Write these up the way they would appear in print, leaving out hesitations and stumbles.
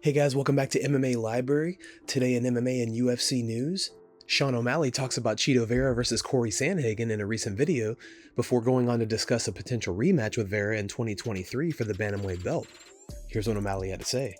Hey guys, welcome back to MMA Library. Today in MMA and UFC news, Sean O'Malley talks about Chito Vera versus Corey Sandhagen in a recent video before going on to discuss a potential rematch with Vera in 2023 for the Bantamweight belt. Here's what O'Malley had to say.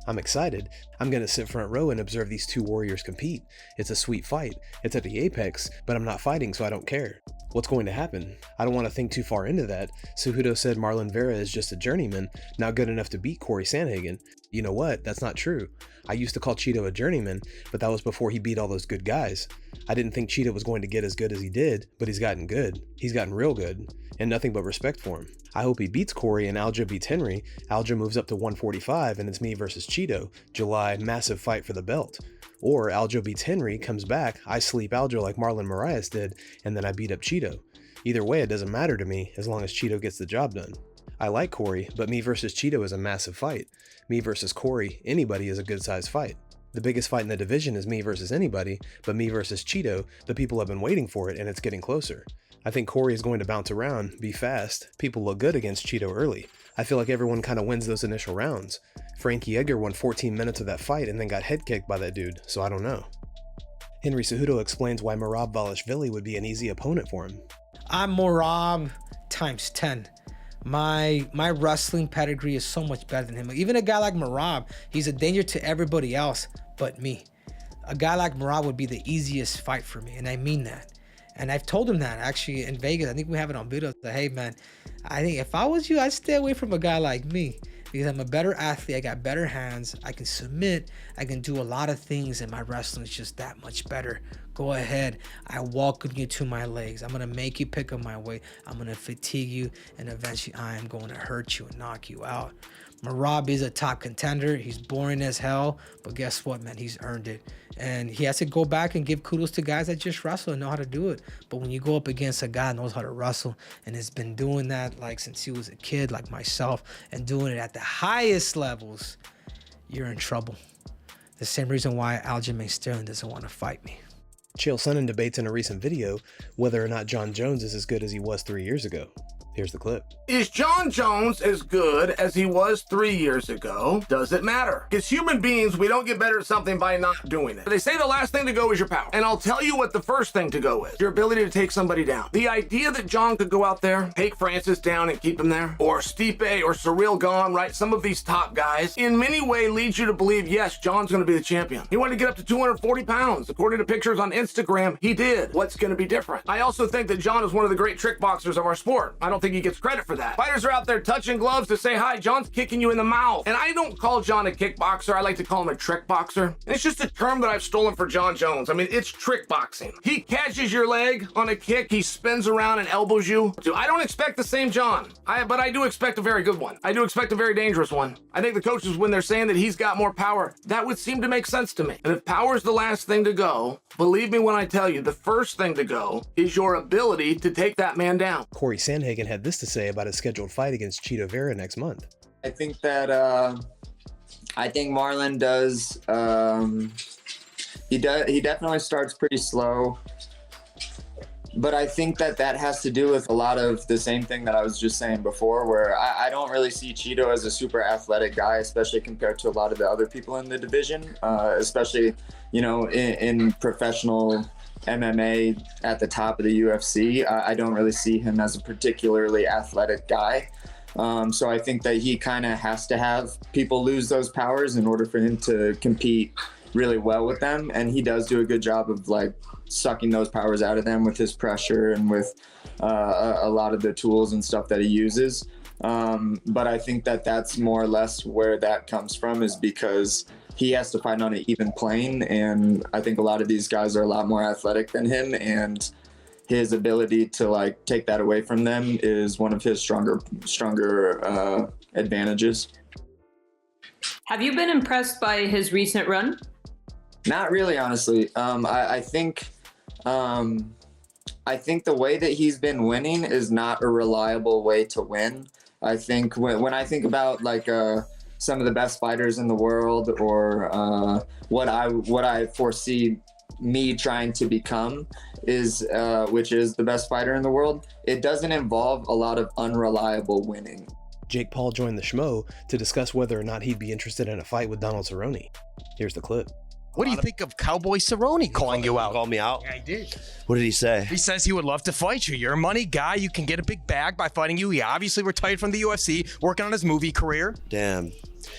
I'm excited. I'm going to sit front row and observe these two warriors compete. It's a sweet fight. It's at the apex, but I'm not fighting, so I don't care. What's going to happen? I don't want to think too far into that. Cejudo said Marlon Vera is just a journeyman, not good enough to beat Corey Sandhagen. You know what? That's not true. I used to call Chito a journeyman, but that was before he beat all those good guys. I didn't think Chito was going to get as good as he did, but he's gotten good. He's gotten real good, and nothing but respect for him. I hope he beats Corey and Aljo beats Henry. Aljo moves up to 145 and it's me versus Chito. July, massive fight for the belt. Or Aljo beats Henry, comes back, I sleep Aljo like Marlon Moraes did, and then I beat up Chito. Either way, it doesn't matter to me as long as Chito gets the job done. I like Corey, but me versus Chito is a massive fight. Me versus Corey, anybody is a good sized fight. The biggest fight in the division is me versus anybody, but me versus Chito, the people have been waiting for it and it's getting closer. I think Corey is going to bounce around, be fast, people look good against Chito early. I feel like everyone kind of wins those initial rounds. Frankie Edgar won 14 minutes of that fight and then got head kicked by that dude, so I don't know. Henry Cejudo explains why Merab Dvalishvilli would be an easy opponent for him. I'm Merab times 10. My wrestling pedigree is so much better than him. Even a guy like Merab, he's a danger to everybody else but me. A guy like Merab would be the easiest fight for me, and I mean that. And I've told him that actually in Vegas. I think we have it on video. That, hey man, I think if I was you, I'd stay away from a guy like me because I'm a better athlete. I got better hands. I can submit. I can do a lot of things, and my wrestling is just that much better. Go ahead. I welcome you to my legs. I'm gonna make you pick up my weight. I'm gonna fatigue you, and eventually I am going to hurt you and knock you out. Merab is a top contender. He's boring as hell, but guess what, man? He's earned it. And he has to go back and give kudos to guys that just wrestle and know how to do it. But when you go up against a guy that knows how to wrestle and has been doing that like since he was a kid, like myself, and doing it at the highest levels, you're in trouble. The same reason why Aljamain Sterling doesn't want to fight me. Chael Sonnen debates in a recent video whether or not Jon Jones is as good as he was 3 years ago. Here's the clip. Is Jon Jones as good as he was 3 years ago? Does it matter? As human beings, we don't get better at something by not doing it. They say the last thing to go is your power. And I'll tell you what the first thing to go is. Your ability to take somebody down. The idea that Jon could go out there, take Francis down and keep him there, or Stipe or Cyril Gane, right? Some of these top guys, in many ways leads you to believe, yes, Jon's going to be the champion. He wanted to get up to 240 pounds. According to pictures on Instagram, he did. What's going to be different? I also think that Jon is one of the great trick boxers of our sport. I don't think he gets credit for that. Fighters are out there touching gloves to say, hi, Jon's kicking you in the mouth. And I don't call Jon a kickboxer. I like to call him a trick boxer. And it's just a term that I've stolen for Jon Jones. I mean, it's trick boxing. He catches your leg on a kick. He spins around and elbows you. I don't expect the same Jon, but I do expect a very good one. I do expect a very dangerous one. I think the coaches, when they're saying that he's got more power, that would seem to make sense to me. And if power is the last thing to go, believe me when I tell you, the first thing to go is your ability to take that man down. Corey Sandhagen had this to say about his scheduled fight against Chito Vera next month. I think that I think Marlon does. He definitely starts pretty slow, but I think that has to do with a lot of the same thing that I was just saying before, where I don't really see Chito as a super athletic guy, especially compared to a lot of the other people in the division, especially in professional MMA at the top of the UFC. I don't really see him as a particularly athletic guy. So I think that he kind of has to have people lose those powers in order for him to compete really well with them. And he does do a good job of like sucking those powers out of them with his pressure and with a lot of the tools and stuff that he uses. But I think that that's more or less where that comes from, is because he has to fight on an even plane, and I think a lot of these guys are a lot more athletic than him, and his ability to like take that away from them is one of his stronger advantages. Have you been impressed by his recent run? Not really, honestly. I think the way that he's been winning is not a reliable way to win. I think when I think about like some of the best fighters in the world, or what I foresee me trying to become is, which is the best fighter in the world, it doesn't involve a lot of unreliable winning. Jake Paul joined the Schmo to discuss whether or not he'd be interested in a fight with Donald Cerrone. Here's the clip. What do you think of Cowboy Cerrone calling you out? Called me out? Yeah, I did. What did he say? He says he would love to fight you. You're a money guy. You can get a big bag by fighting you. He obviously retired from the UFC, working on his movie career. Damn.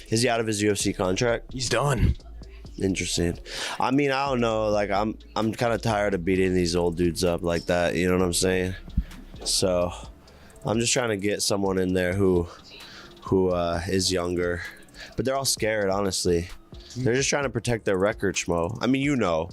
Is he out of his UFC contract? He's done. Interesting. I mean, I don't know. Like, I'm kind of tired of beating these old dudes up like that. You know what I'm saying? So, I'm just trying to get someone in there who is younger. But they're all scared, honestly. They're just trying to protect their record, Schmo. I mean, you know.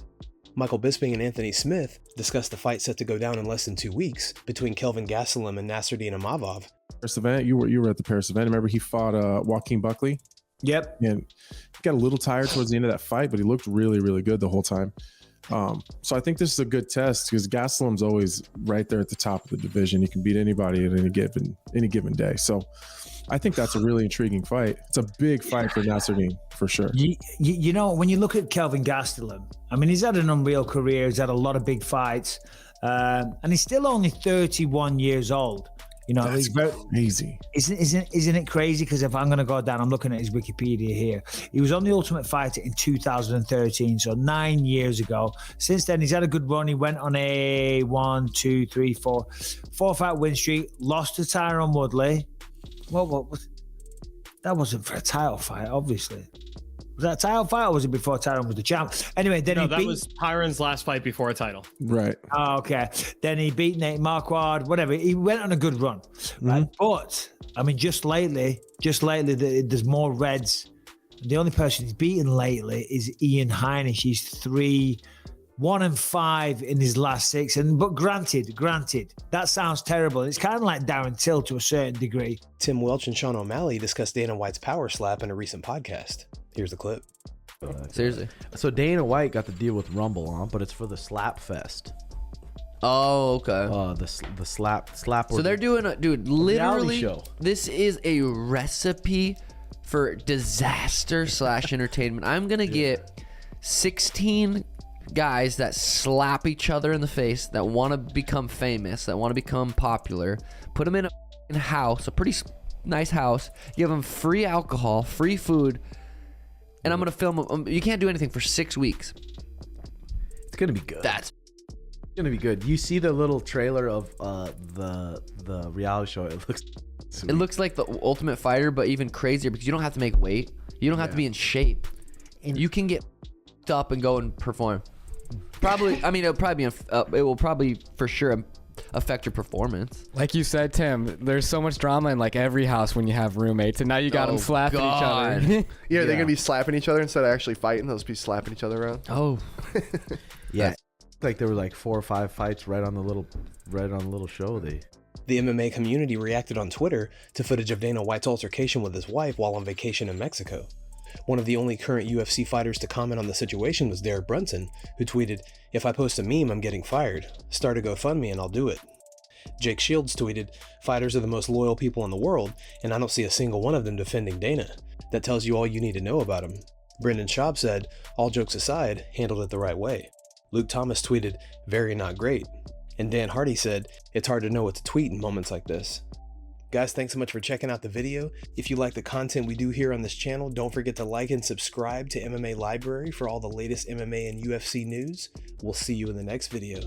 Michael Bisping and Anthony Smith discussed the fight set to go down in less than 2 weeks between Kelvin Gastelum and Nasruddin Imavov. Paris event, you were at the Paris event. Remember he fought Joaquin Buckley? Yep. And he got a little tired towards the end of that fight, but he looked really, really good the whole time. So I think this is a good test because Gastelum's always right there at the top of the division. He can beat anybody at any given day. So I think that's a really intriguing fight. It's a big fight for Nasruddin, for sure. You know, when you look at Kelvin Gastelum, I mean, he's had an unreal career. He's had a lot of big fights. And he's still only 31 years old. You know, that's he's very crazy. Isn't it crazy? Because if I'm going to go down, I'm looking at his Wikipedia here. He was on the Ultimate Fighter in 2013, so 9 years ago. Since then, he's had a good run. He went on a 4-fight win streak. Lost to Tyron Woodley. What? That wasn't for a title fight, obviously. Was that a title fight or was it before Tyron was the champ? Anyway, then that was Tyron's last fight before a title. Right. Oh, okay. Then he beat Nate Marquardt, whatever. He went on a good run. Right. But, I mean, just lately, there's more reds. The only person he's beaten lately is Ian Heinisch. He's 3-1-5 in his last 6. But granted, that sounds terrible. It's kind of like Darren Till to a certain degree. Tim Welch and Sean O'Malley discussed Dana White's power slap in a recent podcast. Here's the clip. Seriously. So Dana White got the deal with Rumble on, but it's for the Slap Fest. Oh, okay. The slap. So they're doing dude, literally, show. This is a recipe for disaster / entertainment. I'm gonna get 16 guys that slap each other in the face, that want to become famous, that want to become popular. Put them in a house, a pretty nice house. Give them free alcohol, free food. And I'm going to film them. You can't do anything for 6 weeks. It's going to be good. That's going to be good. You see the little trailer of the reality show. It looks sweet. It looks like the Ultimate Fighter, but even crazier because you don't have to make weight. You don't have to be in shape. And you can get up and go and perform. Probably, I mean, it will probably for sure affect your performance. Like you said, Tim, there's so much drama in like every house when you have roommates, and now you got them slapping each other. Yeah, they're gonna be slapping each other instead of actually fighting. They'll just be slapping each other around. Oh, yeah. Like there were like 4 or 5 fights right on the little show. The MMA community reacted on Twitter to footage of Dana White's altercation with his wife while on vacation in Mexico. One of the only current UFC fighters to comment on the situation was Derek Brunson, who tweeted, "If I post a meme, I'm getting fired. Start a GoFundMe and I'll do it." Jake Shields tweeted, "Fighters are the most loyal people in the world, and I don't see a single one of them defending Dana. That tells you all you need to know about him." Brendan Schaub said, "All jokes aside, handled it the right way." Luke Thomas tweeted, "Very not great." And Dan Hardy said, "It's hard to know what to tweet in moments like this." Guys, thanks so much for checking out the video. If you like the content we do here on this channel, don't forget to like and subscribe to MMA Library for all the latest MMA and UFC news. We'll see you in the next video.